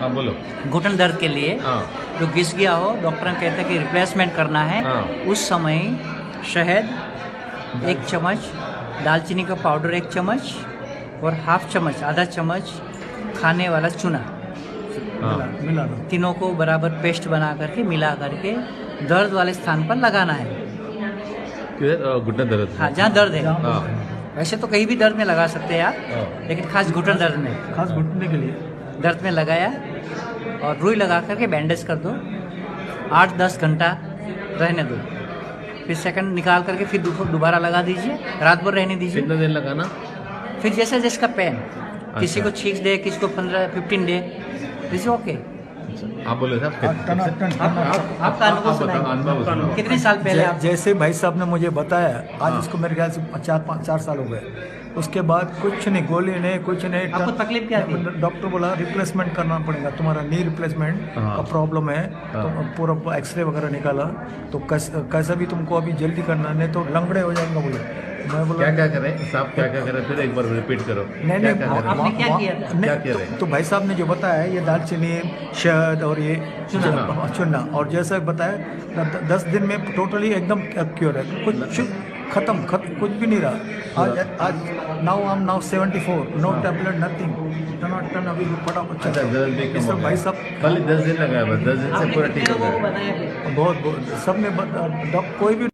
हाँ बोलो। घुटन दर्द के लिए हाँ जो घिस गया हो, डॉक्टर कहते हैं कि रिप्लेसमेंट करना है। हाँ। उस समय शहद 1 चम्मच, दालचीनी का पाउडर 1 चम्मच और हाफ चम्मच, आधा चम्मच खाने वाला चूना, हाँ मिलाना। तीनों को बराबर पेस्ट बना करके मिला करके दर्द वाले स्थान पर लगाना है। किधर घुटना दर्द? हाँ, जहाँ दर्द है। हाँ वैसे तो कहीं भी दर्द में लगा सकते हैं आप, हाँ। लेकिन खास घुटन दर्द में, खास घुटने के लिए। दर्द में लगाया और रुई लगा करके बैंडेज कर दो। 8-10 घंटा रहने दो, फिर सेकंड निकाल करके फिर दोबारा लगा दीजिए, रात भर रहने दीजिए। कितना दिन लगाना? फिर जैसे जिसका पेन, किसी अच्छा। को 6 डे, किसी को 15-15 डे, दिस ओके। आप बोले साहब आपका अनुभव सुनाइए। अनुभव सुनाओ। कितने साल पहले आप? जैसे भाई साहब ने मुझे बताया, आज हाँ। इसको मेरे ख्याल से 4 साल हो गए। उसके बाद कुछ नहीं, गोली नहीं, कुछ नहीं। आपको तकलीफ क्या थी? डॉक्टर बोला रिप्लेसमेंट करना पड़ेगा, तुम्हारा नी रिप्लेसमेंट हाँ। का प्रॉब्लम है। हाँ। तो पूरा एक्सरे वगैरह निकाला, तो कैसा भी तुमको अभी जल्दी करना, नहीं तो लंगड़े हो जाएंगे बोले। मैं बोला क्या क्या करें साहब, क्या क्या करें? फिर एक बार रिपीट करो। नहीं क्या नहीं, क्या करें? आपने क्या किया था? नहीं, क्या किया था? तो भाई साहब ने जो बताया है, ये दालचीनी, शहद और ये चुना, और जैसा बताया 10 दिन में टोटली एकदम क्योर है, कुछ खत्म कुछ भी नहीं रहा। आज नाउ 74, नो टैबलेट, नथिंग, टन अभी पड़ा। अच्छा, दर्द भी कम हो भाई गया। साहब खाली 10 दिन लगाया, बस 10 दिन से आपने पूरा कितने ठीक हो लोगों को गया। बताया फिर? बहुत सबने कोई भी